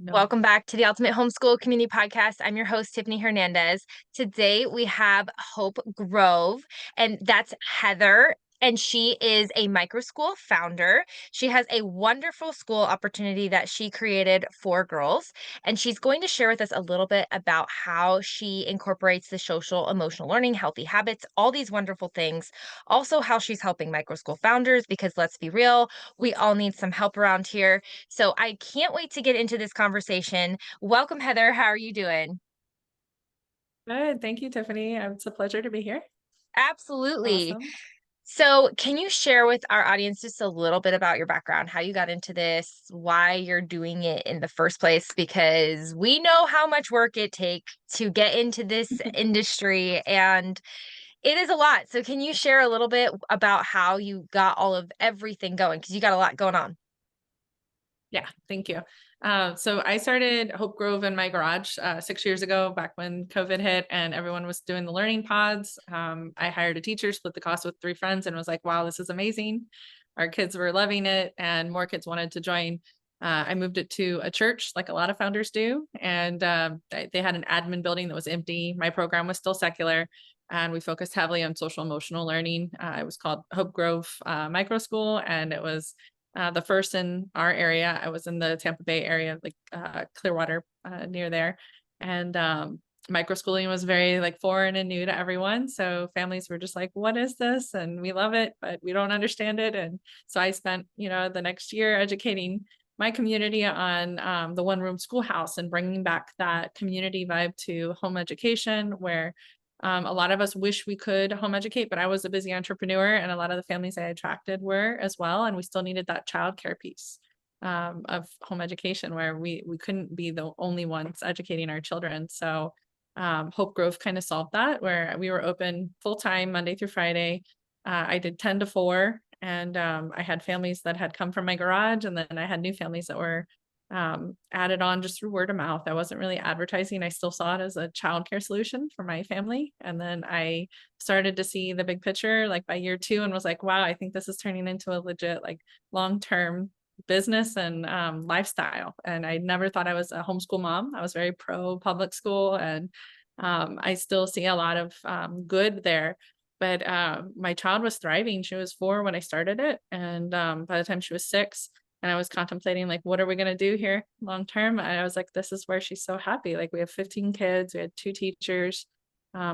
No. Welcome back to the Ultimate Homeschool Community Podcast. I'm your host, Tiffany Hernandez. Today we have Hope Grove, and that's Heather. And she is a microschool founder. She has a wonderful school opportunity that she created for girls. And she's going to share with us a little bit about how she incorporates the social emotional learning, healthy habits, all these wonderful things. Also, how she's helping microschool founders, because let's be real, we all need some help around here. So I can't wait to get into this conversation. Welcome, Heather. How are you doing? Good. Thank you, Tiffany. It's a pleasure to be here. Absolutely. Awesome. So, can you share with our audience just a little bit about your background, how you got into this, why you're doing it in the first place? Because we know how much work it takes to get into this industry, and it is a lot. So, can you share a little bit about how you got all of everything going? Because you got a lot going on. Yeah, thank you. So I started Hope Grove in my garage 6 years ago, back when COVID hit and everyone was doing the learning pods. I hired a teacher, split the cost with three friends, and was like, wow, this is amazing. Our kids were loving it, and more kids wanted to join. I moved it to a church, like a lot of founders do, and they had an admin building that was empty. My program was still secular, and we focused heavily on social emotional learning. It was called Hope Grove Microschool, and it was the first in our area. I was in the Tampa Bay area, like Clearwater, near there, and microschooling was very like foreign and new to everyone. So families were just like, "What is this?" And we love it, but we don't understand it. And so I spent, the next year educating my community on the one room schoolhouse and bringing back that community vibe to home education, where a lot of us wish we could home educate, but I was a busy entrepreneur, and a lot of the families I attracted were as well. And we still needed that childcare piece of home education, where we couldn't be the only ones educating our children. So Hope Grove kind of solved that, where we were open full time Monday through Friday. I did 10 to 4, and I had families that had come from my garage, and then I had new families that were added on just through word of mouth. I wasn't really advertising. I still saw it as a childcare solution for my family. And then I started to see the big picture like by year 2, and was like, wow, I think this is turning into a legit, like, long-term business and lifestyle. And I never thought I was a homeschool mom. I was very pro public school, and I still see a lot of good there. But my child was thriving. She was 4 when I started it. And by the time she was 6, and I was contemplating, like, what are we going to do here long term? And I was like, this is where she's so happy. Like, we have 15 kids, we had 2 teachers.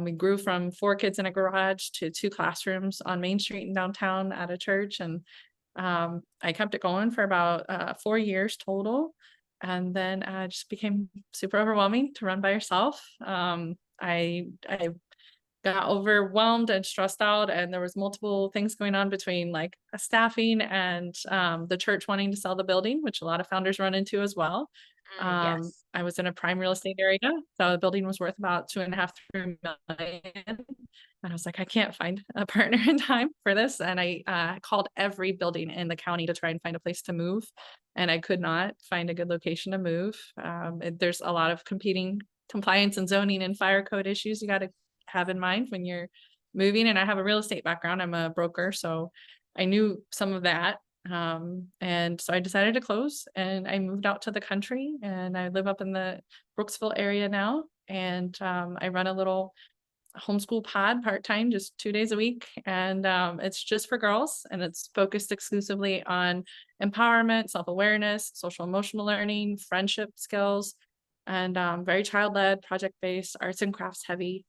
We grew from 4 kids in a garage to 2 classrooms on Main Street in downtown at a church. And I kept it going for about 4 years total. And then it just became super overwhelming to run by yourself. I got overwhelmed and stressed out, and there was multiple things going on between like staffing and the church wanting to sell the building, which a lot of founders run into as well. Yes. I was in a prime real estate area, so the building was worth about 2.5 to 3 million, and I was like, I can't find a partner in time for this. And I called every building in the county to try and find a place to move, and I could not find a good location to move. There's a lot of competing compliance and zoning and fire code issues you got to have in mind when you're moving. And I have a real estate background. I'm a broker, so I knew some of that. And so I decided to close, and I moved out to the country, and I live up in the Brooksville area now. And I run a little homeschool pod part-time, just 2 days a week. And it's just for girls, and it's focused exclusively on empowerment, self-awareness, social emotional learning, friendship skills, and very child-led, project-based, arts and crafts heavy.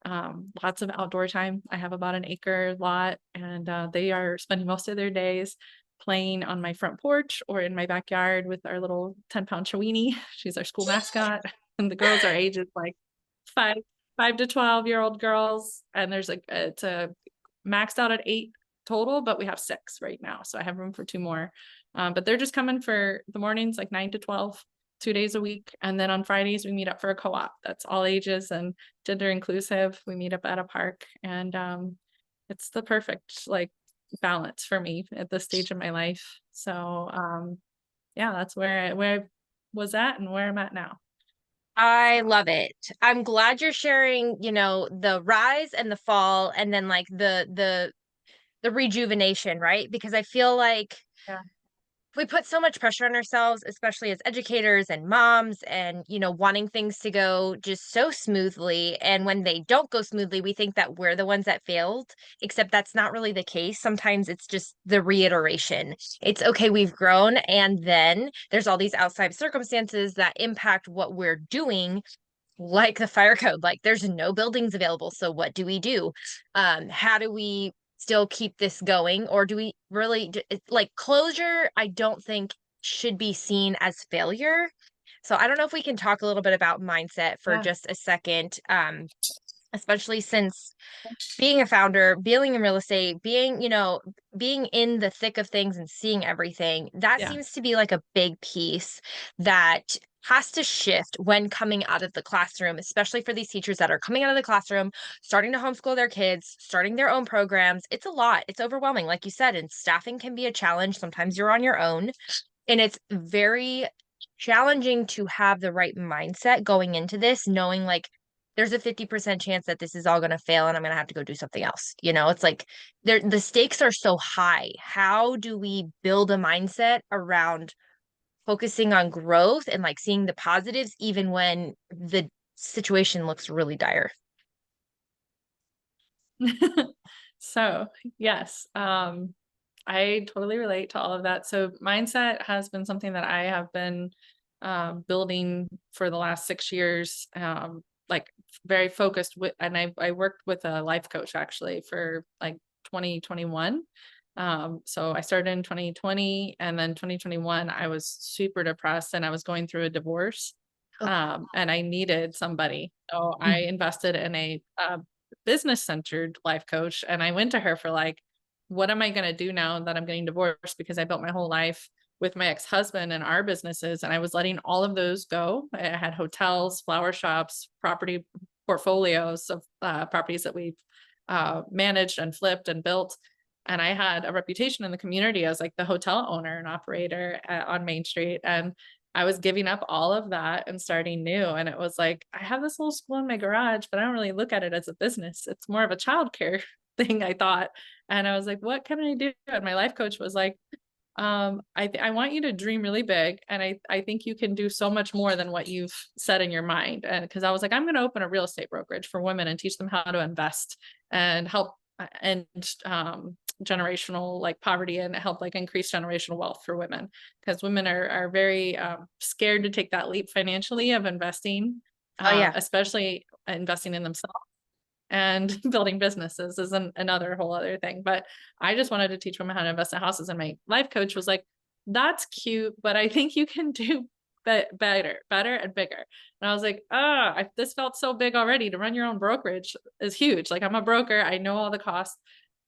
Lots of outdoor time. I have about an acre lot, and they are spending most of their days playing on my front porch or in my backyard with our little 10-pound Chewini. She's our school mascot. And the girls are ages like five, 5 to 12-year-old girls. And there's like, it's a maxed out at 8 total, but we have 6 right now. So I have room for 2 more. But they're just coming for the mornings, like 9 to 12, 2 days a week. And then on Fridays, we meet up for a co-op. That's all ages and gender inclusive. We meet up at a park, and it's the perfect like balance for me at this stage of my life. So yeah, that's where I was at and where I'm at now. I love it. I'm glad you're sharing, the rise and the fall and then like the rejuvenation, right? Because I feel like Yeah. we put so much pressure on ourselves, especially as educators and moms, and, wanting things to go just so smoothly. And when they don't go smoothly, we think that we're the ones that failed, except that's not really the case. Sometimes it's just the reiteration. It's okay, we've grown. And then there's all these outside circumstances that impact what we're doing, like the fire code. Like, there's no buildings available. So what do we do? How do we still keep this going? Or do we really like closure? I don't think should be seen as failure. So I don't know if we can talk a little bit about mindset for Yeah. just a second, especially since being a founder, being in real estate, being in the thick of things and seeing everything, that Yeah. seems to be like a big piece that has to shift when coming out of the classroom, especially for these teachers that are coming out of the classroom, starting to homeschool their kids, starting their own programs. It's a lot. It's overwhelming, like you said, and staffing can be a challenge. Sometimes you're on your own, and it's very challenging to have the right mindset going into this, knowing like there's a 50% chance that this is all going to fail and I'm going to have to go do something else. It's like the stakes are so high. How do we build a mindset around focusing on growth and like seeing the positives even when the situation looks really dire? So yes, I totally relate to all of that. So mindset has been something that I have been building for the last 6 years, like very focused with, and I worked with a life coach actually for like 2021. So I started in 2020, and then 2021, I was super depressed and I was going through a divorce. Oh, And I needed somebody. So I mm. invested in a business centered life coach. And I went to her for like, what am I going to do now that I'm getting divorced? Because I built my whole life with my ex-husband and our businesses, and I was letting all of those go. I had hotels, flower shops, property portfolios of properties that we've managed and flipped and built. And I had a reputation in the community as like the hotel owner and operator on Main Street. And I was giving up all of that and starting new. And it was like, I have this little school in my garage, but I don't really look at it as a business. It's more of a childcare thing, I thought. And I was like, what can I do? And my life coach was like, I want you to dream really big. And I think you can do so much more than what you've said in your mind. And because I was like, I'm going to open a real estate brokerage for women and teach them how to invest and help end generational like poverty, and help like increase generational wealth for women, because women are very scared to take that leap financially of investing, Oh yeah. especially investing in themselves, and building businesses is another whole other thing. But I just wanted to teach women how to invest in houses. And my life coach was like, that's cute, but I think you can do better and bigger. And I was like, this felt so big already. To run your own brokerage is huge. Like, I'm a broker, I know all the costs.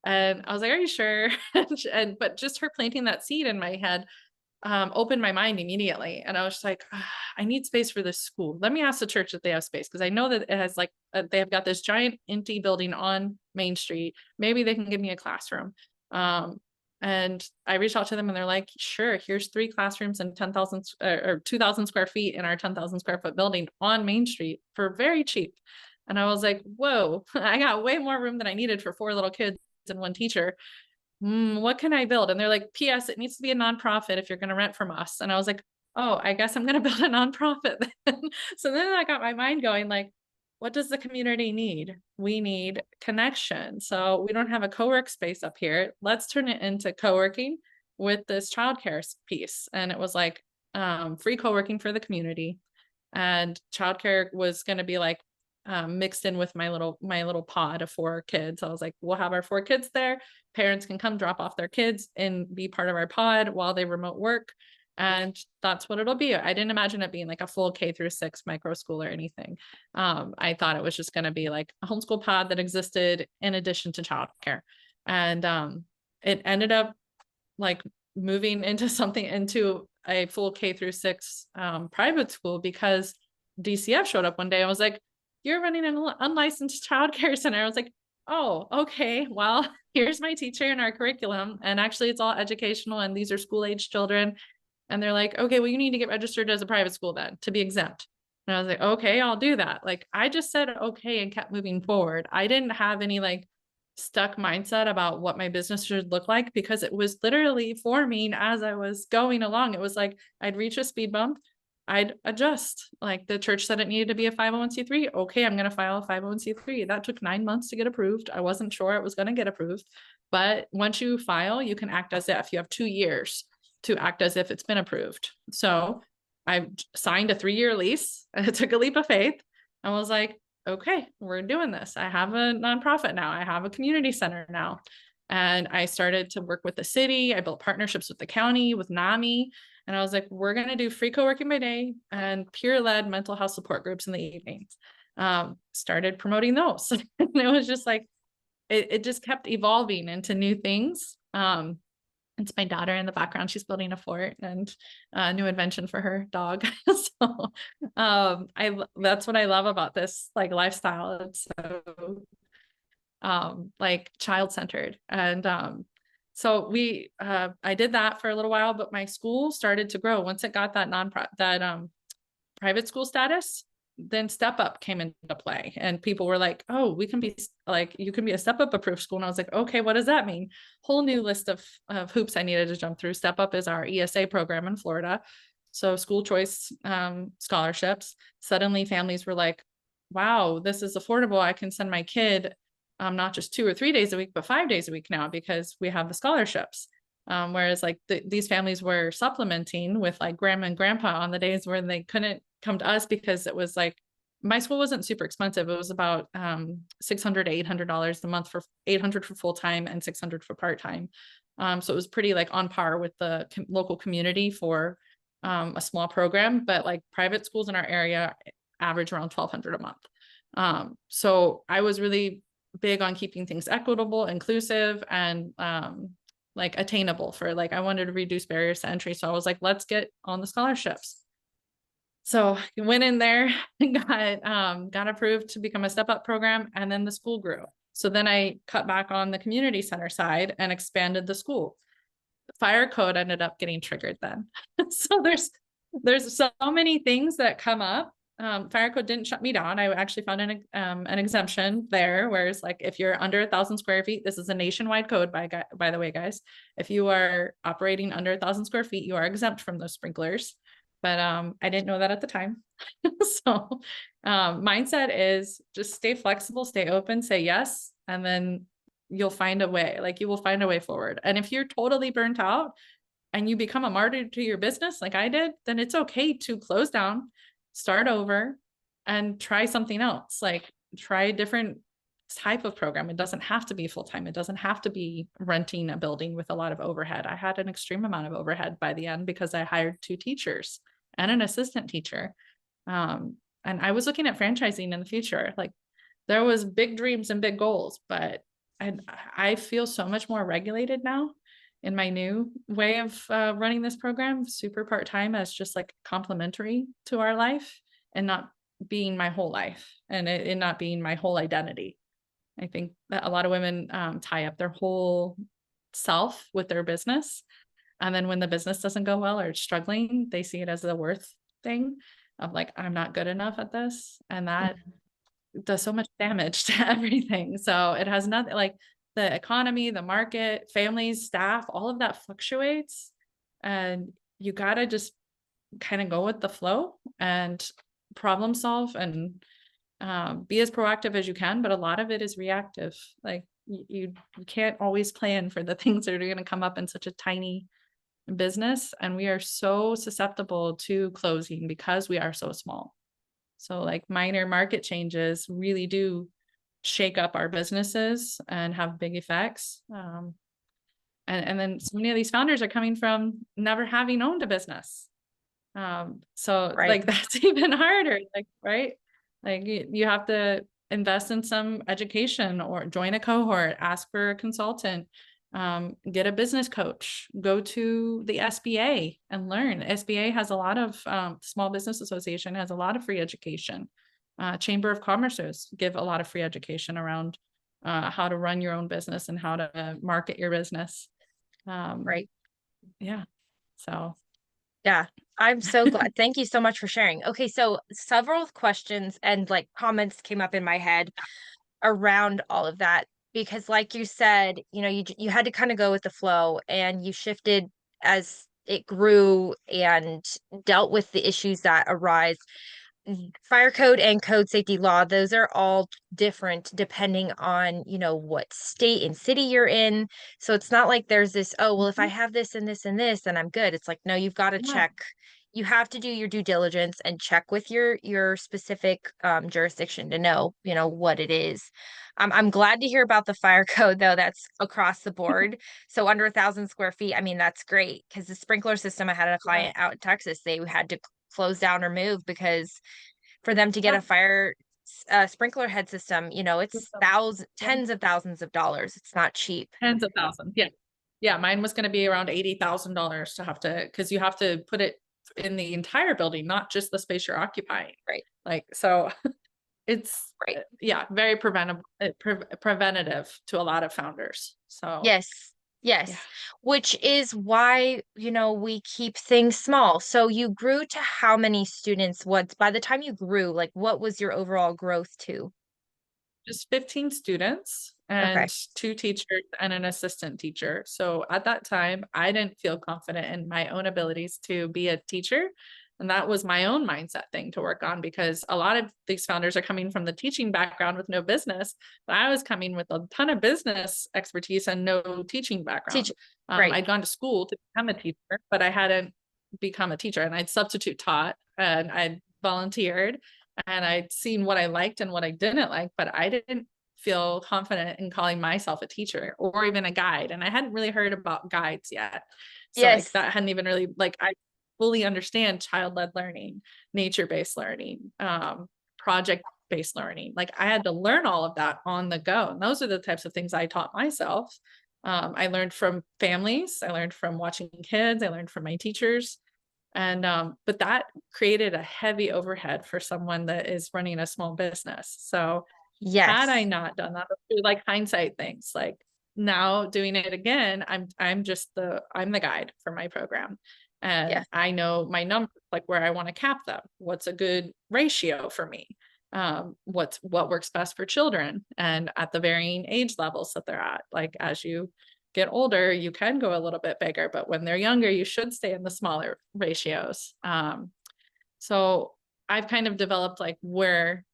And I was like, are you sure? But just her planting that seed in my head opened my mind immediately. And I was just like, I need space for this school. Let me ask the church if they have space. Cause I know that it has like, they have got this giant empty building on Main Street. Maybe they can give me a classroom. And I reached out to them and they're like, sure, here's 3 classrooms and 10,000 or 2,000 square feet in our 10,000 square foot building on Main Street for very cheap. And I was like, whoa, I got way more room than I needed for 4 little kids and 1 teacher. What can I build? And they're like, PS, it needs to be a nonprofit if you're going to rent from us. And I was like, oh, I guess I'm going to build a nonprofit then. So then I got my mind going like, what does the community need? We need connection. So we don't have a co-work space up here. Let's turn it into co-working with this childcare piece. And it was like free co-working for the community. And childcare was going to be like mixed in with my little pod of 4 kids. I was like, we'll have our 4 kids there. Parents can come drop off their kids and be part of our pod while they remote work. And that's what it'll be. I didn't imagine it being like a full K-6 micro school or anything. I thought it was just going to be like a homeschool pod that existed in addition to childcare. And it ended up like moving into a full K-6 private school, because DCF showed up one day and was like, you're running an unlicensed childcare center. I was like, oh, okay, well, here's my teacher and our curriculum. And actually it's all educational and these are school age children. And they're like, okay, well, you need to get registered as a private school then to be exempt. And I was like, okay, I'll do that. Like, I just said, okay, and kept moving forward. I didn't have any like stuck mindset about what my business should look like, because it was literally forming as I was going along. It was like I'd reach a speed bump, I'd adjust. Like the church said it needed to be a 501c3. Okay, I'm going to file a 501c3. That took 9 months to get approved. I wasn't sure it was going to get approved. But once you file, you can act as if you have 2 years to act as if it's been approved. So I signed a 3-year lease. I took a leap of faith and was like, okay, we're doing this. I have a nonprofit now. I have a community center now. And I started to work with the city. I built partnerships with the county, with NAMI. And I was like, we're going to do free co-working by day and peer-led mental health support groups in the evenings. Started promoting those. And it was just like, it just kept evolving into new things. It's my daughter in the background. She's building a fort and a new invention for her dog. So that's what I love about this like lifestyle. It's so like child-centered. And so I did that for a little while, but my school started to grow once it got that private school status. Then Step Up came into play, and people were like, oh, we can be like, you can be a Step Up approved school. And I was like, okay, what does that mean? Whole new list of hoops I needed to jump through. Step Up is our ESA program in Florida. So school choice scholarships. Suddenly families were like, wow, this is affordable. I can send my kid not just 2 or 3 days a week, but 5 days a week now because we have the scholarships. Whereas like these families were supplementing with like grandma and grandpa on the days where they couldn't come to us, because it was like, my school wasn't super expensive. It was about $600 to $800 a month, for $800 for full-time and $600 for part-time. So it was pretty like on par with the local community for a small program, but like private schools in our area average around $1,200 a month. So I was really big on keeping things equitable, inclusive, and like attainable for like, I wanted to reduce barriers to entry. So I was like, let's get on the scholarships. So I went in there and got approved to become a Step Up program, and then the school grew. So then I cut back on the community center side and expanded the school. The fire code ended up getting triggered then. So there's so many things that come up. Fire code didn't shut me down. I actually found an exemption there, whereas like if you're under 1,000 square feet, this is a nationwide code by the way, guys. If you are operating under 1,000 square feet, you are exempt from those sprinklers. But I didn't know that at the time. So mindset is just stay flexible, stay open, say yes, and then you'll find a way. Like you will find a way forward. And if you're totally burnt out and you become a martyr to your business like I did, then it's okay to close down, start over, and try something else. Like try a different type of program. It doesn't have to be full-time. It doesn't have to be renting a building with a lot of overhead. I had an extreme amount of overhead by the end because I hired 2 teachers and an assistant teacher. And I was looking at franchising in the future. Like there was big dreams and big goals, but I feel so much more regulated now in my new way of running this program, super part-time, as just like complementary to our life and not being my whole life, and it not being my whole identity. I think that a lot of women tie up their whole self with their business. And then when the business doesn't go well or it's struggling, they see it as a worth thing of like, I'm not good enough at this. And that does so much damage to everything. So it has nothing, like the economy, the market, families, staff, all of that fluctuates. And you got to just kind of go with the flow and problem solve and be as proactive as you can. But a lot of it is reactive. Like you can't always plan for the things that are going to come up in such a tiny business. And we are so susceptible to closing because we are so small. So like minor market changes really do shake up our businesses and have big effects. And then so many of these founders are coming from never having owned a business. So Right. like that's even harder, like, right? Like you have to invest in some education or join a cohort, ask for a consultant, get a business coach, go to the SBA and learn. SBA has a lot of, Small Business Association has a lot of free education. Chamber of Commerce's give a lot of free education around how to run your own business and how to market your business. Right. Yeah. So. Yeah, I'm so glad. Thank you so much for sharing. Okay, so several questions and like comments came up in my head around all of that. because like you said, you had to kind of go with the flow and you shifted as it grew and dealt with the issues that arise. Fire code and code safety law, those are all different depending on, what state and city you're in. So it's not like there's this, oh, well, if I Mhm. have this and this and this, then I'm good. It's like, no, you've got to Yeah. check. You have to do your due diligence and check with your specific jurisdiction to know, what it is. I'm glad to hear about the fire code though. That's across the board. So under 1,000 square feet, I mean, that's great because the sprinkler system, I had a Yeah. client out in Texas, they had to close down or move because for them to get Yeah. a sprinkler head system, it's System. thousands, Yeah. tens of thousands of dollars. It's not cheap. Tens of thousands. Yeah. Yeah. Mine was going to be around $80,000 to have to, because you have to put it in the entire building, not just the space you're occupying. Right. Like, so it's, Right. yeah, very preventable, preventative to a lot of founders. So Yes. yeah, Yes. Which is why, we keep things small. So you grew to how many students? What by the time you grew, like what was your overall growth to? just 15 students Okay. and two teachers and an assistant teacher. So at that time, I didn't feel confident in my own abilities to be a teacher. And that was my own mindset thing to work on, because a lot of these founders are coming from the teaching background with no business, but I was coming with a ton of business expertise and no teaching background. Teach. Right. I'd gone to school to become a teacher, but I hadn't become a teacher, and I'd substitute taught and I'd volunteered and I'd seen what I liked and what I didn't like, but I didn't feel confident in calling myself a teacher or even a guide. And I hadn't really heard about guides yet. So like Yes. that hadn't even really, like, I fully understand child-led learning, nature-based learning, project-based learning. Like I had to learn all of that on the go. And those are the types of things I taught myself. I learned from families. I learned from watching kids. I learned from my teachers. And but that created a heavy overhead for someone that is running a small business. So had I Yes. not done that, those are like hindsight things. Like now doing it again, I'm the guide for my program. And Yes. I know my numbers, like where I want to cap them. What's a good ratio for me? What works best for children and at the varying age levels that they're at. Like as you get older, you can go a little bit bigger, but when they're younger, you should stay in the smaller ratios. So I've kind of developed like where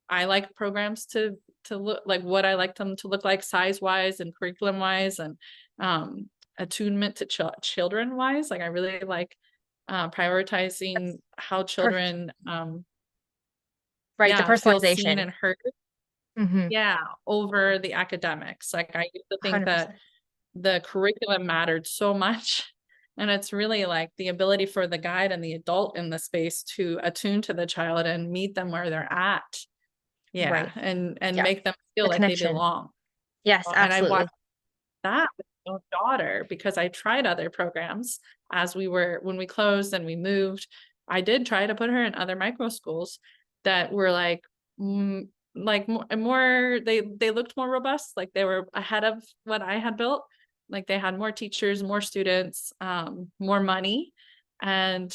I like programs to look like, what I like them to look like size wise and curriculum wise, and um, attunement to children wise. Like I really like prioritizing how Per- children, right. The yeah, feel seen personalization. and heard. Mm-hmm. Yeah, over the academics. Like I used to think that 100%. the curriculum mattered so much. And it's really like the ability for the guide and the adult in the space to attune to the child and meet them where they're at. Yeah. Right. And Yeah. make them feel The like they connection. belong. Yes, And I watched absolutely. that with my own daughter, because I tried other programs when we closed and we moved. I did try to put her in other micro schools that were mm, like more, they looked more robust, like they were ahead of what I had built. Like they had more teachers, more students, more money. And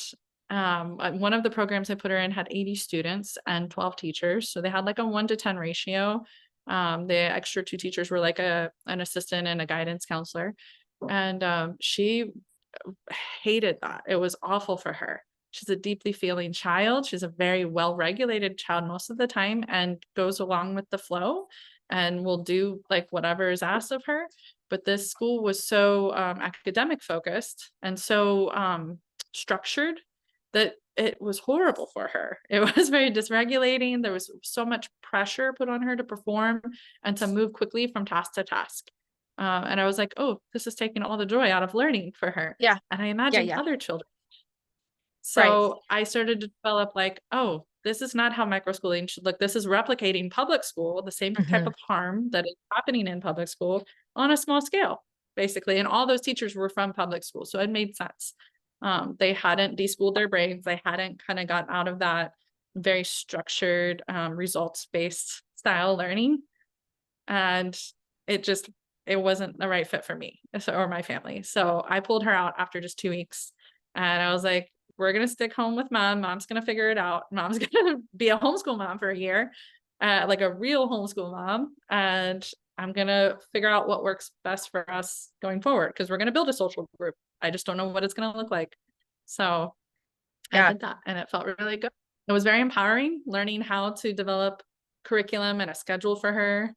one of the programs I put her in had 80 students and 12 teachers. So they had like a 1 to 10 ratio. The extra two teachers were like an assistant and a guidance counselor. And she hated that. It was awful for her. She's a deeply feeling child. She's a very well-regulated child most of the time and goes along with the flow and will do like whatever is asked of her. But this school was so academic focused and so structured that it was horrible for her. It was very dysregulating. There was so much pressure put on her to perform and to move quickly from task to task. And I was like, oh, this is taking all the joy out of learning for her. Yeah. And I Yeah. imagined Yeah. other children. Right. So I started to develop like, oh, this is not how microschooling should look. This is replicating public school, the same type Hmm. of harm that is happening in public school on a small scale, basically. And all those teachers were from public school. So it made sense. They hadn't deschooled their brains. They hadn't kind of got out of that very structured, results-based style learning. And it just, it wasn't the right fit for me or my family. So I pulled her out after just 2 weeks. And I was like, we're going to stick home with mom. Mom's going to figure it out. Mom's going to be a homeschool mom for a year, like a real homeschool mom. And I'm going to figure out what works best for us going forward, because we're going to build a social group. I just don't know what it's going to look like. So I Yeah. did that, and it felt really good. It was very empowering, learning how to develop curriculum and a schedule for her,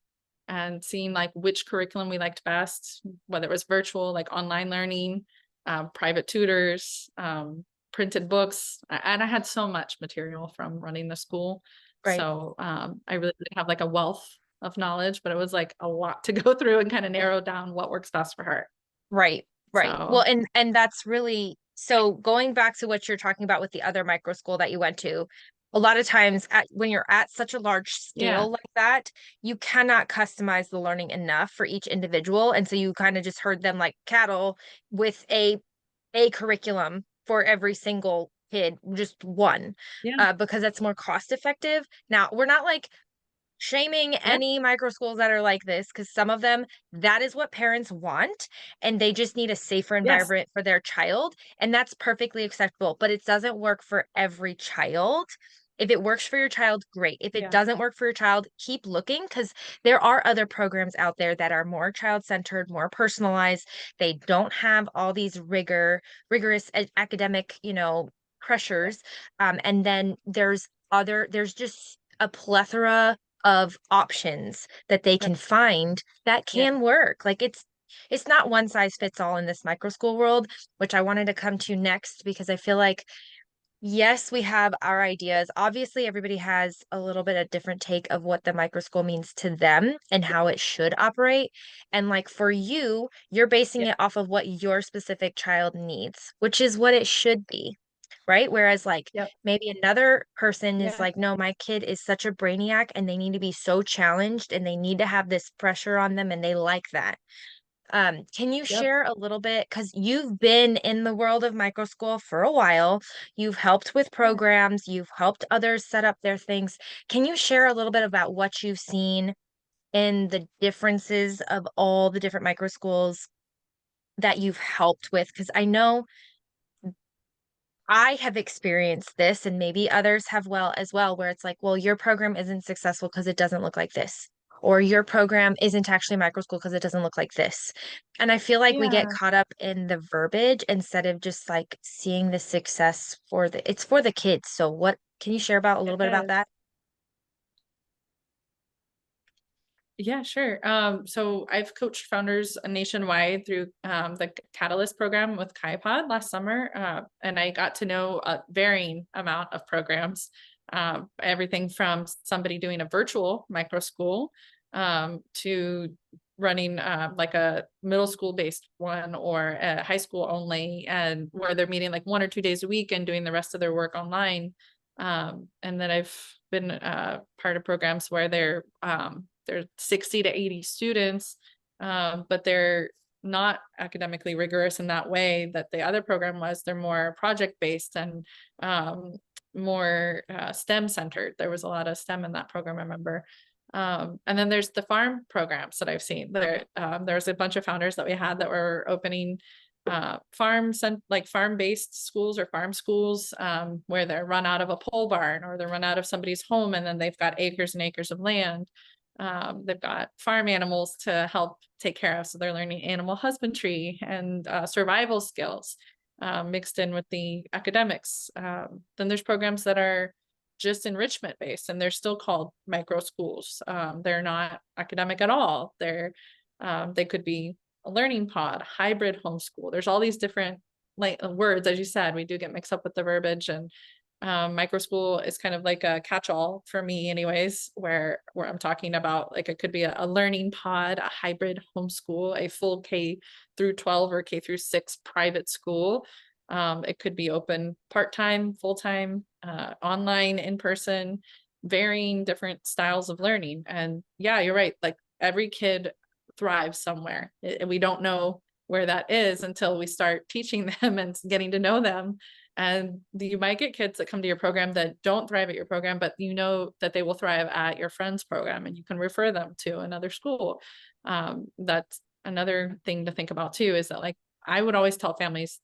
and seeing like which curriculum we liked best, whether it was virtual, like online learning, private tutors, printed books. And I had so much material from running the school. Right. So I really did have like a wealth of knowledge, but it was like a lot to go through and kind of narrow down what works best for her. Right, right. Well, So and that's really, so going back to what you're talking about with the other micro school that you went to, a lot of times when you're at such a large yeah, scale like that, you cannot customize the learning enough for each individual. And so you kind of just herd them like cattle with a curriculum for every single kid, just one, yeah, because that's more cost effective. Now, we're not like shaming yeah, any micro schools that are like this, because some of them, that is what parents want, and they just need a safer yes, environment for their child, and that's perfectly acceptable, but it doesn't work for every child. If it works for your child, great. If it yeah, doesn't work for your child, keep looking, because there are other programs out there that are more child-centered, more personalized. They don't have all these rigorous academic, pressures. And then there's just a plethora of options that they yep, can find that yeah, can work. Like it's not one size fits all in this micro school world, which I wanted to come to next, because I feel like yes, we have our ideas. Obviously, everybody has a little bit of different take of what the micro school means to them and how it should operate. And like for you, you're basing yeah, it off of what your specific child needs, which is what it should be. Right. Whereas, like, yep, maybe another person is yeah, like, no, my kid is such a brainiac and they need to be so challenged and they need to have this pressure on them and they like that. Can you yep, share a little bit? Because you've been in the world of micro school for a while. You've helped with yeah. programs, you've helped others set up their things. Can you share a little bit about what you've seen in the differences of all the different micro schools that you've helped with? Because I know I have experienced this, and maybe others have well as well, where it's like, well, your program isn't successful because it doesn't look like this, or your program isn't actually micro school because it doesn't look like this. And I feel like we get Yeah, caught up in the verbiage instead of just like seeing the success for it's for the kids. So what can you share about a little it bit about is. that? Yeah, sure. So I've coached founders nationwide through the Catalyst program with KaiPod last summer, and I got to know a varying amount of programs, everything from somebody doing a virtual micro school to running like a middle school based one, or a high school only, and where they're meeting like 1 or 2 days a week and doing the rest of their work online. And then I've been part of programs where they're 60 to 80 students, but they're not academically rigorous in that way that the other program was. They're more project based and more STEM centered. There was a lot of STEM in that program, I remember. And then there's the farm programs that I've seen. There's a bunch of founders that we had that were opening like farm based schools or farm schools, where they're run out of a pole barn or they're run out of somebody's home, and then they've got acres and acres of land. They've got farm animals to help take care of, so they're learning animal husbandry and survival skills mixed in with the academics. Then there's programs that are just enrichment based, and they're still called micro schools. They're not academic at all. They could be a learning pod, hybrid homeschool. There's all these different like words, as you said. We do get mixed up with the verbiage, and micro school is kind of like a catch-all for me anyways, where I'm talking about like it could be a learning pod, a hybrid homeschool, a full K-12 or K-6 private school. It could be open part-time, full-time, online, in person, varying different styles of learning. And yeah, you're right, like every kid thrives somewhere, and we don't know where that is until we start teaching them and getting to know them. And you might get kids that come to your program that don't thrive at your program, but you know that they will thrive at your friend's program, and you can refer them to another school. That's another thing to think about too, is that like I would always tell families,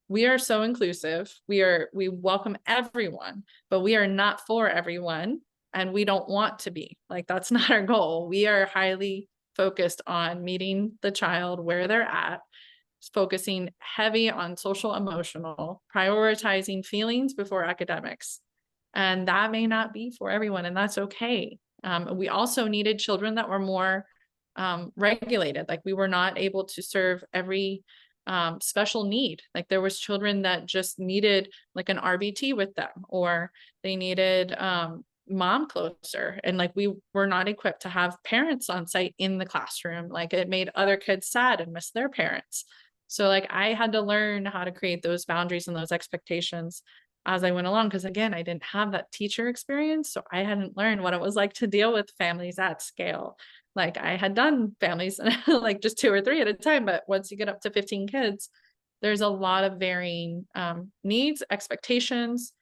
we are so inclusive. We welcome everyone, but we are not for everyone, and we don't want to be. Like that's not our goal. We are highly focused on meeting the child where they're at, focusing heavy on social emotional, prioritizing feelings before academics. And that may not be for everyone, and that's okay. We also needed children that were more regulated. Like we were not able to serve every special need. Like there was children that just needed like an RBT with them, or they needed mom closer. And like we were not equipped to have parents on site in the classroom. Like it made other kids sad and miss their parents. So like I had to learn how to create those boundaries and those expectations as I went along. Cause again, I didn't have that teacher experience. So I hadn't learned what it was like to deal with families at scale. Like I had done families like just 2 or 3 at a time, but once you get up to 15 kids, there's a lot of varying needs, expectations,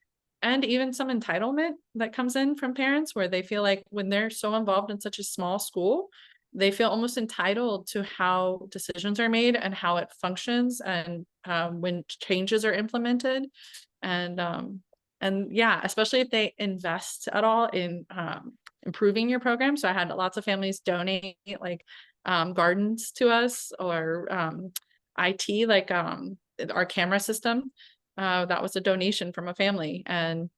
and even some entitlement that comes in from parents where they feel like when they're so involved in such a small school, they feel almost entitled to how decisions are made and how it functions, and when changes are implemented. And yeah, especially if they invest at all in improving your program. So I had lots of families donate like gardens to us, or IT, like our camera system. That was a donation from a family. And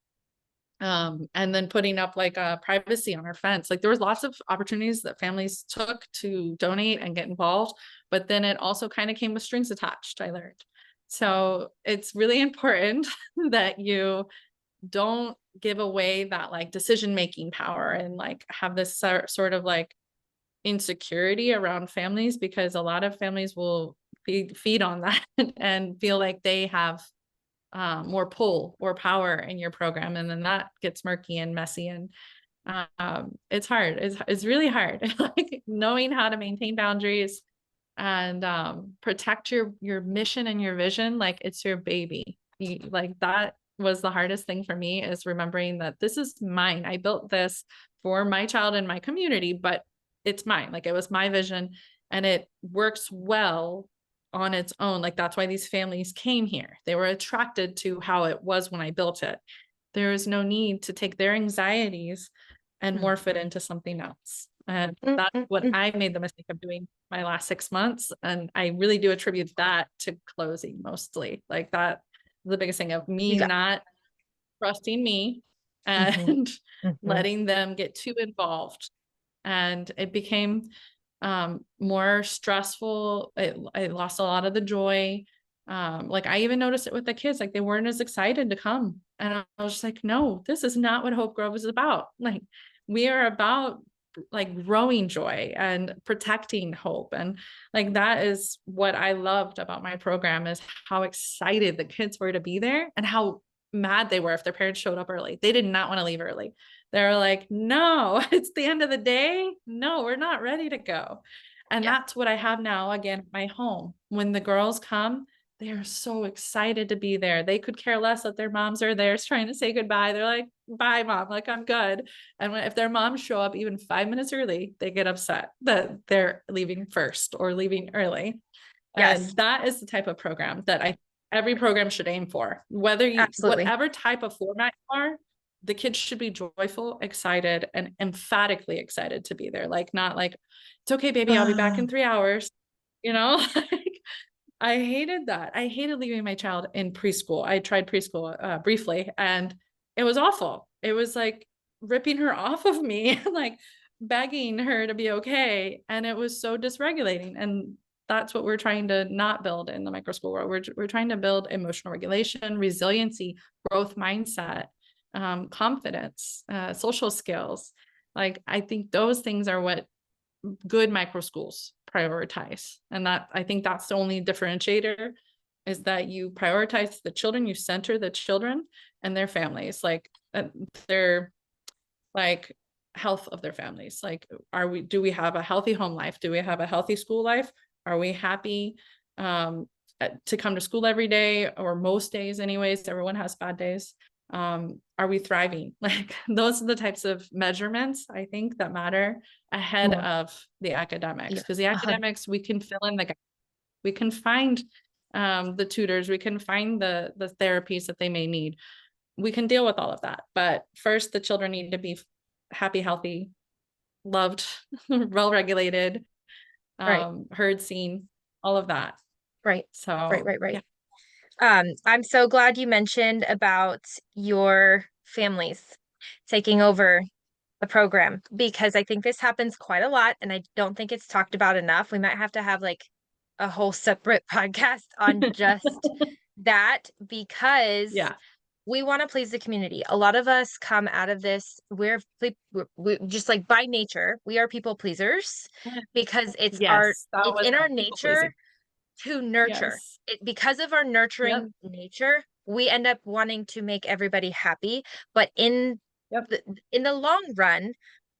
then putting up like a privacy on our fence. Like there was lots of opportunities that families took to donate and get involved, but then it also kind of came with strings attached, I learned. So it's really important that you don't give away that like decision-making power and like have this sort of like insecurity around families, because a lot of families will feed on that and feel like they have more pull or power in your program. And then that gets murky and messy. And it's hard. It's really hard. Like knowing how to maintain boundaries and protect your mission and your vision. Like it's your baby. Like that was the hardest thing for me, is remembering that this is mine. I built this for my child and my community, but it's mine. Like it was my vision, and it works well on its own. Like that's why these families came here. They were attracted to how it was when I built it. There is no need to take their anxieties and morph it into something else. And that's what I made the mistake of doing my last 6 months. And I really do attribute that to closing mostly. Like that, the biggest thing of me not trusting me and letting them get too involved. And it became more stressful. I lost a lot of the joy. Like I even noticed it with the kids, like they weren't as excited to come. And I was just like, no, this is not what Hope Grove is about. Like we are about like growing joy and protecting hope. And like that is what I loved about my program, is how excited the kids were to be there and how mad they were if their parents showed up early. They did not want to leave early. They're like, no, it's the end of the day. No, we're not ready to go. And that's what I have now, again, at my home. When the girls come, they are so excited to be there. They could care less that their moms are there trying to say goodbye. They're like, bye, mom. Like, I'm good. And if their moms show up even 5 minutes early, they get upset that they're leaving first or leaving early. And that is the type of program that every program should aim for. Whether you, whatever type of format you are, the kids should be joyful, excited, and emphatically excited to be there. Like, not like, it's okay, baby, I'll be back in 3 hours. You know, like, I hated that. I hated leaving my child in preschool. I tried preschool briefly, and it was awful. It was like ripping her off of me, like begging her to be okay. And it was so dysregulating. And that's what we're trying to not build in the microschool world. We're trying to build emotional regulation, resiliency, growth mindset, confidence, social skills. Like I think those things are what good micro schools prioritize. And that, I think that's the only differentiator, is that you prioritize the children, you center the children and their families, like their like health of their families. Like, do we have a healthy home life? Do we have a healthy school life? Are we happy to come to school every day, or most days anyways? Everyone has bad days. Are we thriving? Like those are the types of measurements I think that matter ahead of the academics, because the academics, we can fill in the gaps. We can find the tutors, we can find the therapies that they may need. We can deal with all of that. But first, the children need to be happy, healthy, loved, well-regulated, Right. heard, seen, all of that. Right. Right. So Right. yeah. Right. I'm so glad you mentioned about your families taking over the program because I think this happens quite a lot and I don't think it's talked about enough. We might have to have like a whole separate podcast on just that because Yeah. we want to please the community. A lot of us come out of this, we just like by nature, we are people pleasers because Yes, that it's was in our people nature pleasing. to nurture. Yes. It because of our Yep. nurturing nature, we end up wanting to make everybody happy, but Yep. in the long run,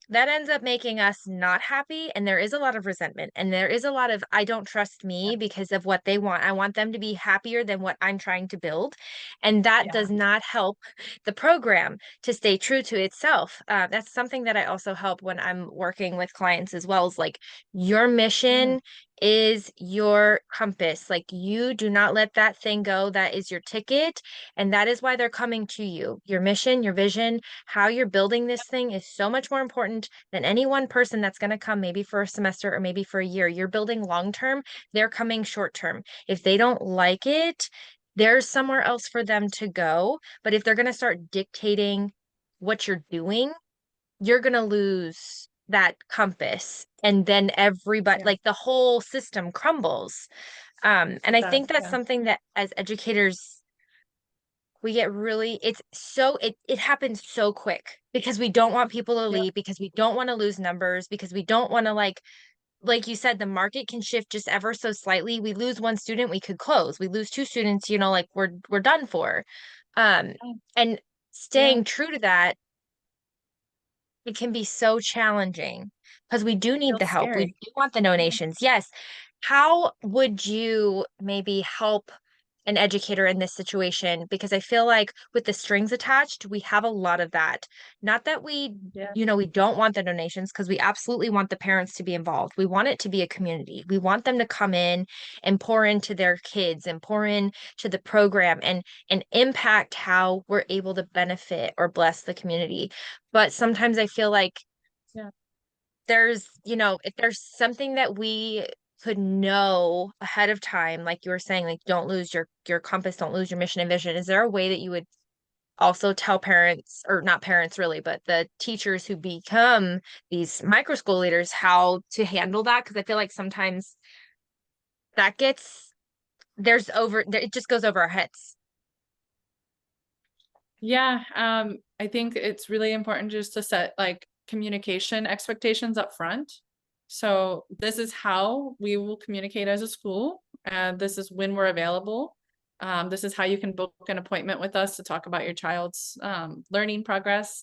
that ends up making us not happy. And there is a lot of resentment. And there is a lot of, I don't trust Yeah. me because of what they want. I want them to be happier than what I'm trying to build. And that Yeah. does not help the program to stay true to itself. That's something that I also help when I'm working with clients as well is like your Yeah. mission is your compass. Like you do not let that thing go. That is your ticket. And that is why they're coming to you. Your mission, your vision, how you're building this thing is so much more important than any one person that's going to come maybe for a semester or maybe for a year. You're building long term, they're coming short term. If they don't like it, there's somewhere else for them to go. But if they're going to start dictating what you're doing, you're going to lose that compass. And then everybody, Yeah. like the whole system crumbles. And It I does. think that's Yeah. something that as educators, we get really it happens so quick because we don't want people to Yep. leave because we don't want to lose numbers because we don't want to like you said the market can shift just ever so slightly. We lose one student, we could close. We lose two students, like we're done for. um and Yeah. staying true to that, it can be so challenging because we do need the Feels help. We scary. do want the donations. Yes. How would you maybe help an educator in this situation? Because I feel like with the strings attached, we have a lot of that. Not that Yeah. we don't want the donations because we absolutely want the parents to be involved. We want it to be a community. We want them to come in and pour into their kids and pour in to the program and impact how we're able to benefit or bless the community. But sometimes I feel like Yeah. if there's something that we could know ahead of time, like you were saying, like don't lose your compass, don't lose your mission and vision. Is there a way that you would also tell parents, or not parents really, but the teachers who become these micro school leaders how to handle that? Because I feel like sometimes that it just goes over our heads. Yeah. I think it's really important just to set like communication expectations up front. So this is how we will communicate as a school, and this is when we're available. This is how you can book an appointment with us to talk about your child's learning progress,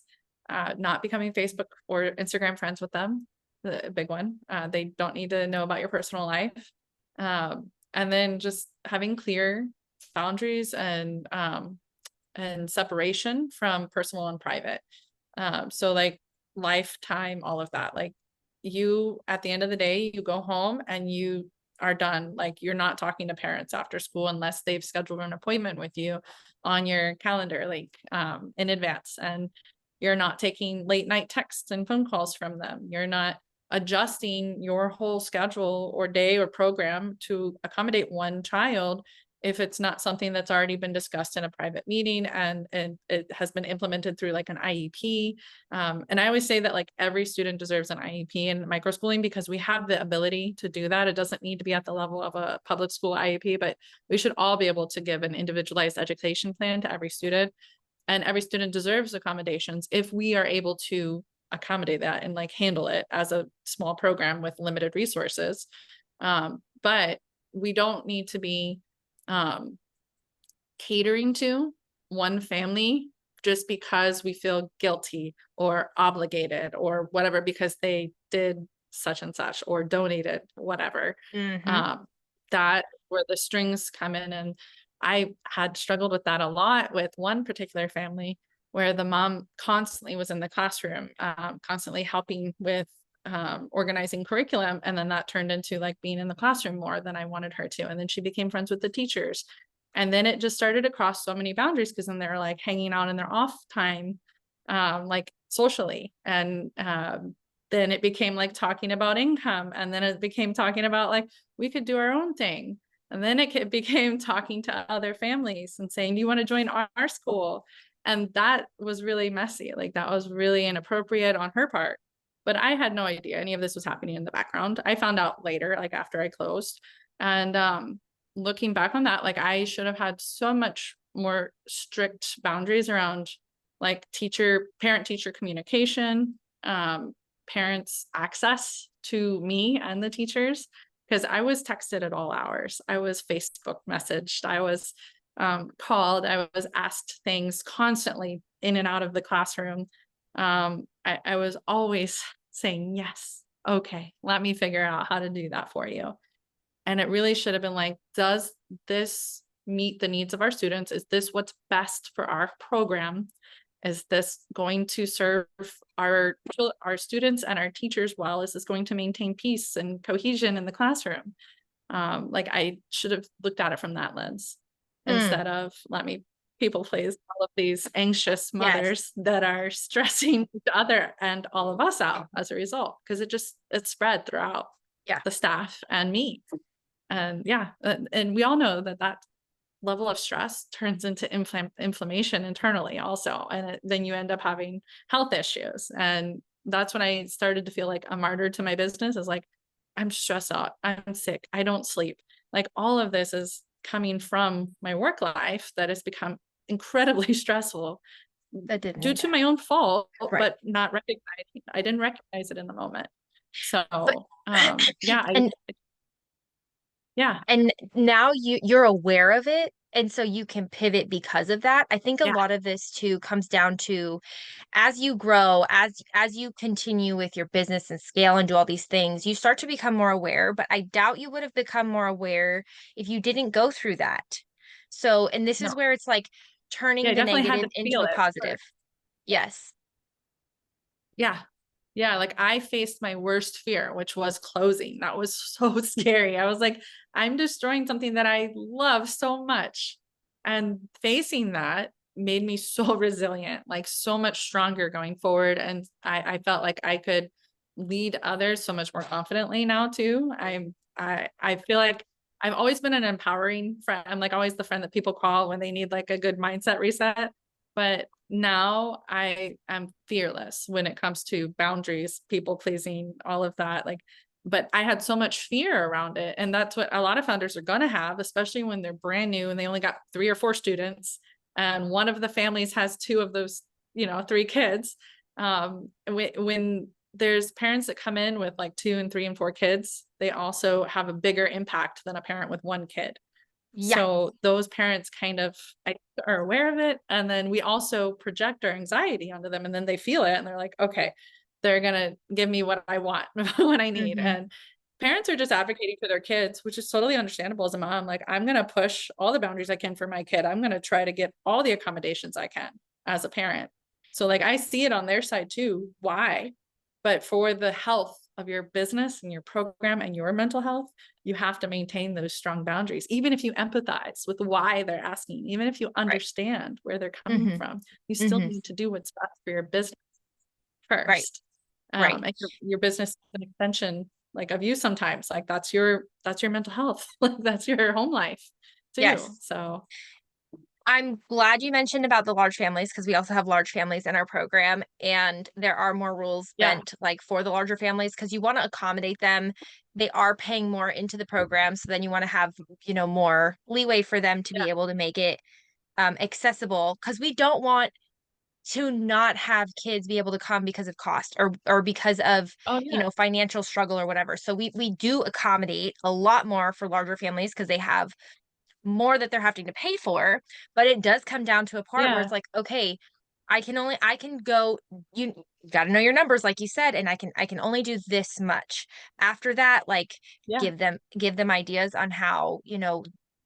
not becoming Facebook or Instagram friends with them, the big one. They don't need to know about your personal life. And then just having clear boundaries and separation from personal and private. So like lifetime, all of that. Like you, at the end of the day, you go home and you are done. Like you're not talking to parents after school unless they've scheduled an appointment with you on your calendar, like in advance. And you're not taking late night texts and phone calls from them. You're not adjusting your whole schedule or day or program to accommodate one child if it's not something that's already been discussed in a private meeting and it has been implemented through like an IEP. And I always say that like every student deserves an IEP in microschooling because we have the ability to do that. It doesn't need to be at the level of a public school IEP, but we should all be able to give an individualized education plan to every student. And every student deserves accommodations if we are able to accommodate that and like handle it as a small program with limited resources. But we don't need to be um, catering to one family just because we feel guilty or obligated or whatever because they did such and such or donated whatever. Mm-hmm. Um, that where the strings come in. And I had struggled with that a lot with one particular family where the mom constantly was in the classroom, constantly helping with organizing curriculum. And then that turned into like being in the classroom more than I wanted her to. And then she became friends with the teachers. And then it just started to cross so many boundaries because then they're like hanging out in their off time, like socially. And then it became like talking about income. And then it became talking about like, we could do our own thing. And then became talking to other families and saying, you want to join our school? And that was really messy. Like that was really inappropriate on her part. But I had no idea any of this was happening in the background. I found out later, like after I closed. And looking back on that, like I should have had so much more strict boundaries around like parent teacher communication, parents access to me and the teachers, because I was texted at all hours. I was Facebook messaged. I was called. I was asked things constantly in and out of the classroom. I was always saying, yes, okay, let me figure out how to do that for you. And it really should have been like, does this meet the needs of our students? Is this what's best for our program? Is this going to serve our students and our teachers well? Is this going to maintain peace and cohesion in the classroom? Like I should have looked at it from that lens Mm, instead of let me people please all of these anxious yes. mothers that are stressing each other and all of us out as a result, because it spread throughout Yeah. the staff and me. And yeah, and we all know that level of stress turns into inflammation internally also. And then you end up having health issues. And that's when I started to feel like a martyr to my business, is like, I'm stressed out. I'm sick. I don't sleep. Like all of this is coming from my work life that has become incredibly stressful That didn't due need to to. my own fault, Right. but not recognizing. I didn't recognize it in the moment. But So, yeah, and yeah, and now you're aware of it, and so you can pivot because of that. I think a yeah, lot of this too comes down to as you grow, as you continue with your business and scale and do all these things, you start to become more aware, but I doubt you would have become more aware if you didn't go through that. So, and this is no, where it's like yeah, turning I the definitely had negative to into feel a it positive. first. Yes. Yeah. Yeah, like I faced my worst fear, which was closing. That was so scary. I was like, I'm destroying something that I love so much. And facing that made me so resilient, like so much stronger going forward. And I felt like I could lead others so much more confidently now too. I feel like I've always been an empowering friend. I'm like always the friend that people call when they need like a good mindset reset. But now I am fearless when it comes to boundaries, people pleasing, all of that. Like, but I had so much fear around it. And that's what a lot of founders are going to have, especially when they're brand new and they only got 3 or 4 students. And one of the families has 2 of those, 3 kids. When there's parents that come in with like 2 and 3 and 4 kids, they also have a bigger impact than a parent with 1 kid. Yeah. So those parents kind of are aware of it. And then we also project our anxiety onto them, and then they feel it and they're like, okay, they're going to give me what I want, what I need. Hmm. And parents are just advocating for their kids, which is totally understandable as a mom. Like, I'm going to push all the boundaries I can for my kid. I'm going to try to get all the accommodations I can as a parent. So like, I see it on their side too. Why? But for the health of your business and your program and your mental health, you have to maintain those strong boundaries, even if you empathize with why they're asking, even if you Right. understand where they're coming Hmm. from, you still Hmm. need to do what's best for your business Right. first. Right. And your business is an extension like of you sometimes. Like that's your mental health. Like that's your home life too. Yes. So I'm glad you mentioned about the large families because we also have large families in our program, and there are more rules yeah, bent like for the larger families because you want to accommodate them. They are paying more into the program, so then you want to have, more leeway for them to yeah. be able to make it accessible because we don't want to not have kids be able to come because of cost or because of, Oh yeah, financial struggle or whatever. So we do accommodate a lot more for larger families because they have more that they're having to pay for, but it does come down to a part where yeah, it's like, okay, I can go, you got to know your numbers like you said, and I can only do this much. After that, like yeah, give them ideas on how,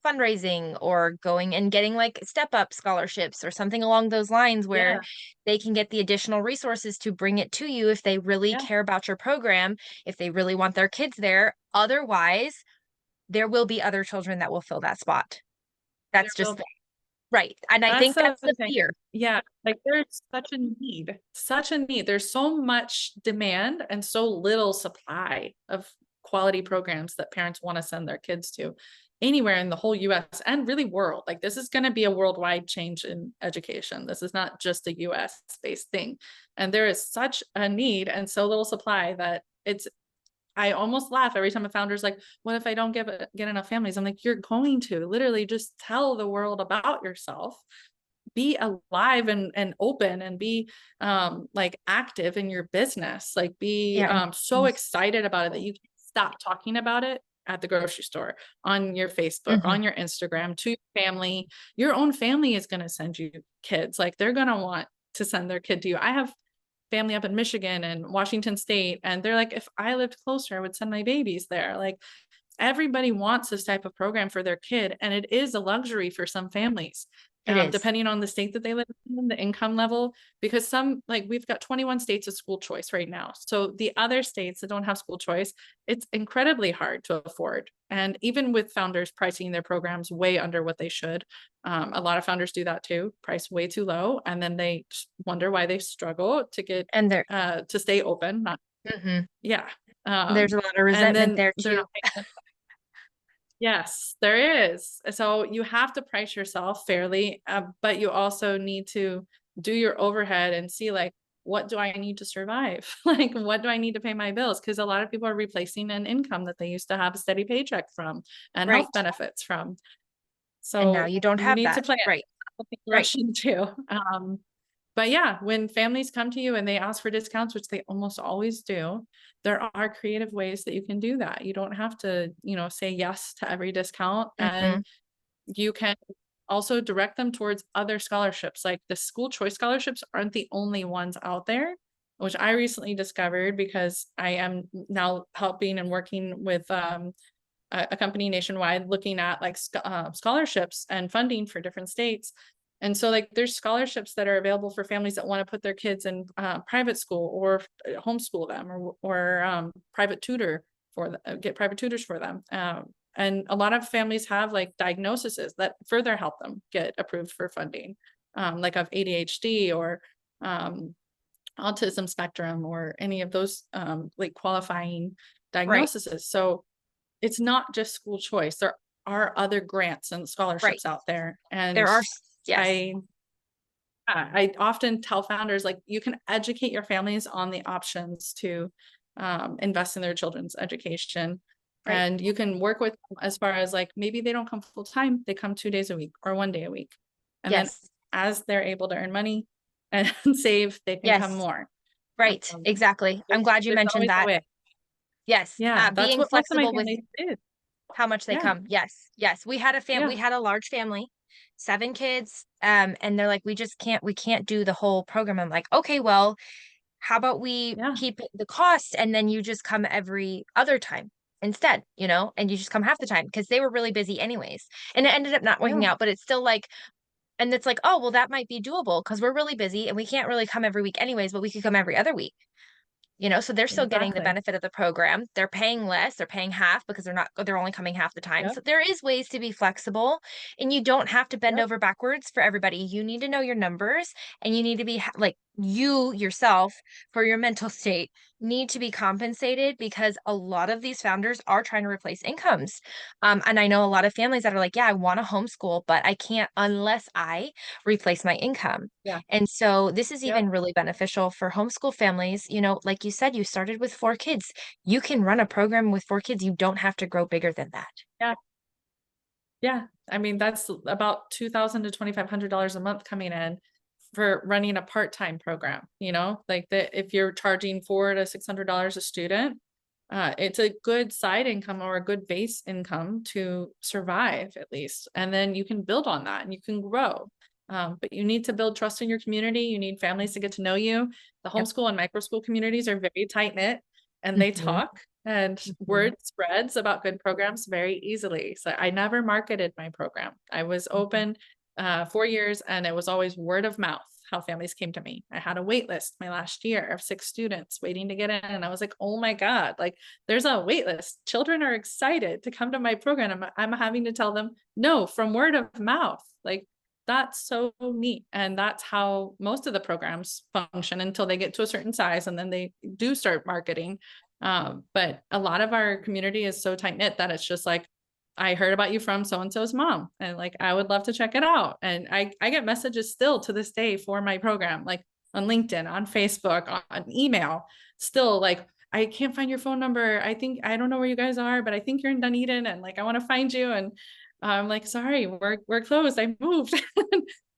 fundraising or going and getting like step up scholarships or something along those lines where yeah, they can get the additional resources to bring it to you if they really yeah. care about your program, if they really want their kids there. Otherwise, there will be other children that will fill that spot. There That's will just be. Right. And I That's think the that's other the thing. fear. Yeah, like there's such a need. There's so much demand and so little supply of quality programs that parents want to send their kids to anywhere in the whole US and really world. Like this is going to be a worldwide change in education. This is not just a US based thing. And there is such a need and so little supply that I almost laugh every time a founder's like, what if I don't get enough families? I'm like, you're going to literally just tell the world about yourself, be alive and open and be like active in your business, like be Yeah. so excited about it that you can stop talking about it at the grocery store, on your Facebook, Mhm. on your Instagram, to your family. Your own family is going to send you kids, like they're going to want to send their kid to you. I have family up in Michigan and Washington State, and they're like, if I lived closer, I would send my babies there. Like everybody wants this type of program for their kid, and it is a luxury for some families, It is. depending on the state that they live in, the income level, because some, like we've got 21 states of school choice right now. So the other states that don't have school choice, it's incredibly hard to afford. And even with founders pricing their programs way under what they should, a lot of founders do that too, price way too low, and then they wonder why they struggle to get And there to stay open. Not mhm. yeah, There's a lot of and resentment then there they're too. not paying. Yes, there is. So you have to price yourself fairly, but you also need to do your overhead and see like, what do I need to survive? Like, what do I need to pay my bills? Because a lot of people are replacing an income that they used to have a steady paycheck from and health Right. benefits from. And now So you don't you have need to that. plan. Right. Something to Right. rush into. But yeah, when families come to you and they ask for discounts, which they almost always do, there are creative ways that you can do that. You don't have to, say yes to every discount. And Mhm. you can also direct them towards other scholarships. Like the school choice scholarships aren't the only ones out there, which I recently discovered because I am now helping and working with a company nationwide looking at like scholarships and funding for different states. And so like there's scholarships that are available for families that want to put their kids in private school or homeschool them or private tutor get private tutors for them. And a lot of families have like diagnoses that further help them get approved for funding, like of ADHD or um, autism spectrum or any of those like qualifying Right. diagnoses. So it's not just school choice. There are other grants and Right. scholarships out there. And There are yes. I I often tell founders like you can educate your families on the options to invest in their children's education. Right. And you can work with them as far as like maybe they don't come full time, they come 2 days a week or 1 day a week. And then Yes. as they're able to earn money and save, they can come Yes. more. Right. Um, Exactly. I'm glad you there's mentioned always a that. way. Yes. Yeah, that's Being what most of my flexible with families did. how much they Yeah, come. Yes. Yes. We yeah, had a large family, 7 kids, and they're like, we can't do the whole program." I'm like, "Okay, well, how about we yeah, keep the cost and then you just come every other time instead, and you just come half the time because they were really busy anyways." And it ended up not yeah, working out, but it's still like and it's like, "Oh, well, that might be doable because we're really busy and we can't really come every week anyways, but we could come every other week." So they're still getting the exactly. benefit of the program. They're paying less, they're paying half because they're only coming half the time. Yep, So there is ways to be flexible and you don't have to bend yep, over backwards for everybody. You need to know your numbers and you need to be like you yourself for your mental state need to be compensated because a lot of these founders are trying to replace incomes. And I know a lot of families that are like, yeah, I want to homeschool, but I can't unless I replace my income. yeah, And so this is yep, even really beneficial for homeschool families. Like you said, you started with 4 kids. You can run a program with 4 kids. You don't have to grow bigger than that. yeah, yeah. I mean, that's about $2,000 to $2,500 a month coming in for running a part-time program, like if you're charging $400 to $600 a student, it's a good side income or a good base income to survive at least. And then you can build on that and you can grow. But you need to build trust in your community. You need families to get to know you. The Yep. homeschool and micro school communities are very tight knit and they Mhm, talk and mhm, word spreads about good programs very easily. So I never marketed my program. I was mhm. open 4 years and it was always word of mouth how families came to me. I had a wait list my last year of 6 students waiting to get in. And I was like, oh my God, like there's a wait list. Children are excited to come to my program. I'm having to tell them no from word of mouth. Like that's so neat. And that's how most of the programs function until they get to a certain size and then they do start marketing. But a lot of our community is so tight knit that it's just like, I heard about you from so-and-so's mom, and like, I would love to check it out. And I get messages still to this day for my program, like on LinkedIn, on Facebook, on email, still like, I can't find your phone number. I don't know where you guys are, but I think you're in Dunedin and like, I want to find you. And I'm like, sorry, we're closed. I moved.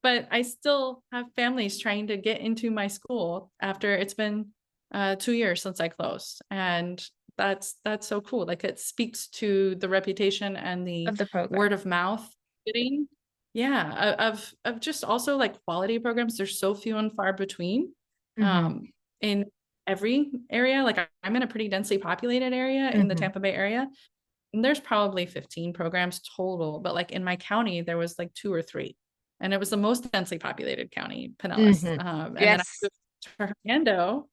But I still have families trying to get into my school after it's been 2 years since I closed. And that's so cool. Like, it speaks to the reputation and the Of the program. word of mouth getting. Yeah, of just also like quality programs. There's so few and far between in every area. Like, I'm in a pretty densely populated area in the Tampa Bay area. And there's probably 15 programs total, but like in my county, there was like 2 or 3. And it was the most densely populated county, Pinellas. And then I Yes. moved to Hernando,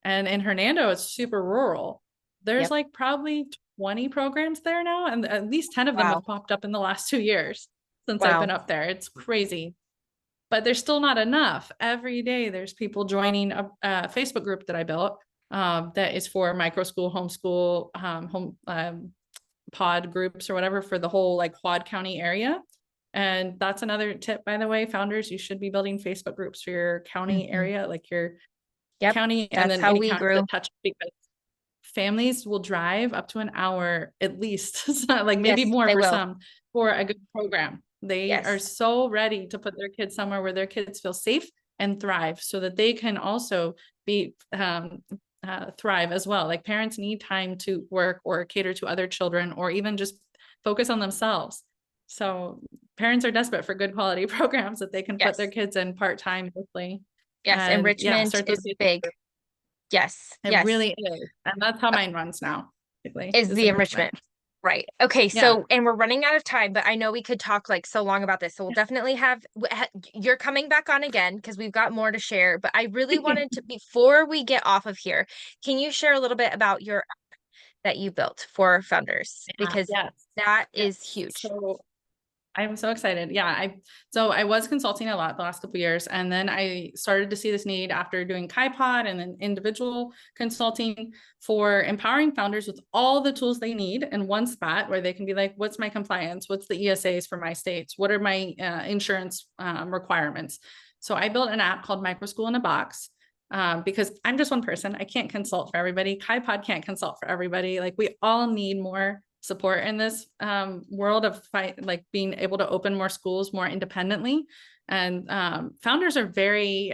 and in Hernando, it's super rural. There's Yep. like probably 20 programs there now, and at least 10 of them Wow. have popped up in the last 2 years since I've Wow. been up there. It's crazy, but there's still not enough. Every day, there's people joining a Facebook group that I built that is for micro school, homeschool, home pod groups or whatever for the whole like Quad County area. And that's another tip, by the way, founders, you should be building Facebook groups for your county area, like your Yep. county, and That's then how any we county grew. that touch, because families will drive up to an hour at least, like maybe Yes, more they for will. some, for a good program. They are Yes. so ready to put their kids somewhere where their kids feel safe and thrive, so that they can also be thrive as well. Like, parents need time to work or cater to other children or even just focus on themselves. So parents are desperate for good quality programs that they can put their Yes. kids in part-time quickly. Yes. And yeah, Enrichment start those is kids. big. Yes. It Yes. really is. And that's how mine runs now, basically, Is is the enrichment. enrichment. Right. Okay. Yeah. So, and we're running out of time, but I know we could talk like so long about this. So we'll definitely have, you're coming back on again because we've got more to share. But I really wanted to, before we get off of here, can you share a little bit about your app that you built for founders? Because Yes. that is Yes. huge. So I'm so excited. Yeah. I was consulting a lot the last couple of years, and then I started to see this need after doing KaiPod and then individual consulting for empowering founders with all the tools they need in one spot where they can be like, what's my compliance? What's the ESAs for my states? What are my insurance requirements? So I built an app called Microschool in a Box. Because I'm just one person. I can't consult for everybody. KaiPod can't consult for everybody. Like, we all need more support in this world of like being able to open more schools more independently. And founders are very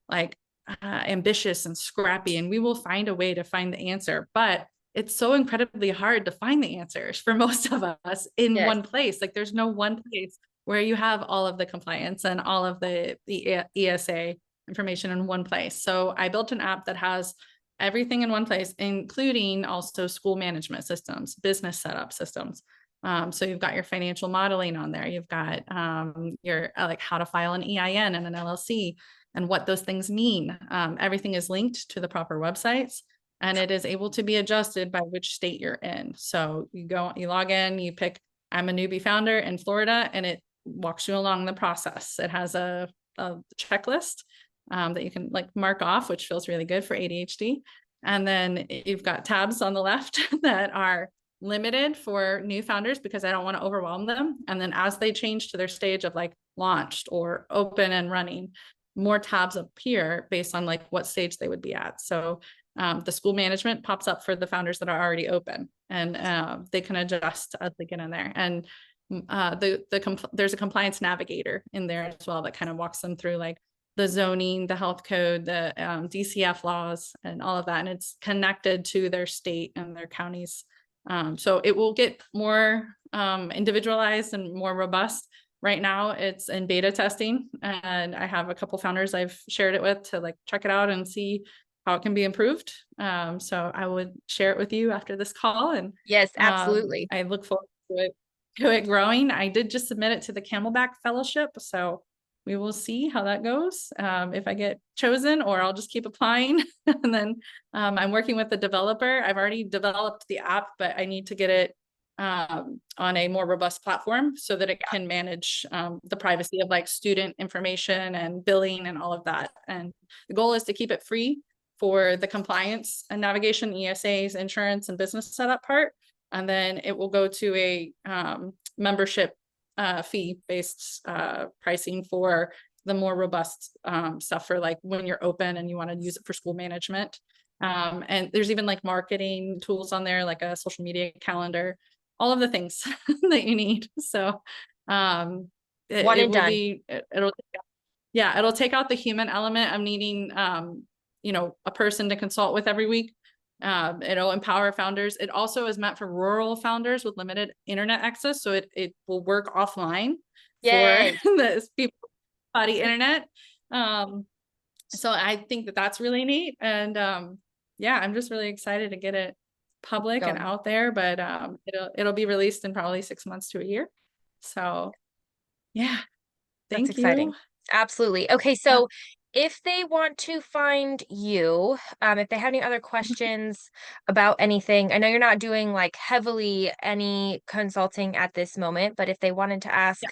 like ambitious and scrappy, and we will find a way to find the answer. But it's so incredibly hard to find the answers for most of us in Yes. one place. Like, there's no one place where you have all of the compliance and all of the ESA information in one place. So I built an app that has everything in one place, including also school management systems, business setup systems. So you've got your financial modeling on there. You've got your like how to file an EIN and an LLC and what those things mean. Everything is linked to the proper websites, and it is able to be adjusted by which state you're in. So you log in, you pick, I'm a newbie founder in Florida, and it walks you along the process. It has a checklist that you can like mark off, which feels really good for ADHD. And then you've got tabs on the left that are limited for new founders because I don't want to overwhelm them. And then as they change to their stage of like launched or open and running, more tabs appear based on like what stage they would be at. So the school management pops up for the founders that are already open, and they can adjust as they get in there. And there's a compliance navigator in there as well that kind of walks them through like the zoning, the health code, the DCF laws, and all of that. And it's connected to their state and their counties. So it will get more individualized and more robust. Right now it's in beta testing, and I have a couple founders I've shared it with to like check it out and see how it can be improved. So I would share it with you after this call, and Yes, absolutely. I look forward to it growing. I did just submit it to the Camelback Fellowship, so we will see how that goes. If I get chosen, or I'll just keep applying. And then I'm working with the developer. I've already developed the app, but I need to get it on a more robust platform so that it can manage the privacy of like student information and billing and all of that. And the goal is to keep it free for the compliance and navigation, ESAs, insurance, and business setup part. And then it will go to a membership fee-based pricing for the more robust stuff for like when you're open and you want to use it for school management. And there's even like marketing tools on there, like a social media calendar, all of the things that you need. So One it and will done. be, yeah, it'll take out the human element of needing, you know, a person to consult with every week. It'll empower founders. It also is meant for rural founders with limited internet access. So it will work offline for Yay. the people body internet. So I think that that's really neat. And yeah, I'm just really excited to get it public and Going. out there, but it'll be released in probably 6 months to a year. So yeah, That's thank exciting. you. Absolutely. Okay, Yeah. so if they want to find you, if they have any other questions about anything, I know you're not doing like heavily any consulting at this moment, but if they wanted to ask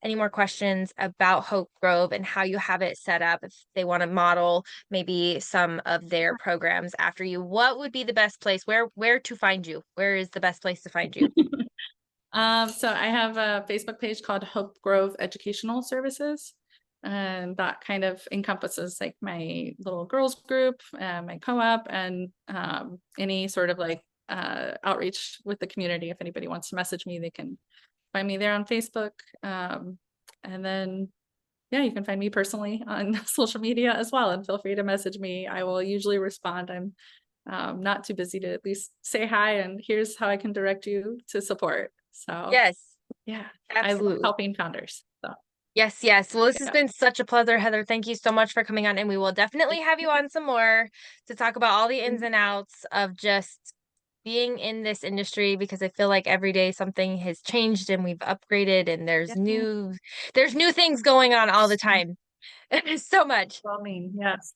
any more questions about Hope Grove and how you have it set up, if they want to model maybe some of their programs after you, what would be the best place? Where to find you? Where is the best place to find you? So I have a Facebook page called Hope Grove Educational Services. And that kind of encompasses like my little girls group, my co-op, and any sort of like outreach with the community. If anybody wants to message me, they can find me there on Facebook. And then, yeah, you can find me personally on social media as well. And feel free to message me. I will usually respond. I'm not too busy to at least say hi and here's how I can direct you to support. So Yes, yeah, I love absolutely. helping founders. So Yes, yes. Well, this has yeah. been such a pleasure, Heather. Thank you so much for coming on, and we will definitely have you on some more to talk about all the ins and outs of just being in this industry because I feel like every day something has changed and we've upgraded and Yeah. there's new things going on all the time. So much. Well, I mean, yes.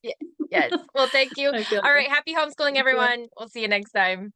Yes. Well, thank you. I feel All you. right, happy homeschooling, Thank you. everyone. We'll see you next time.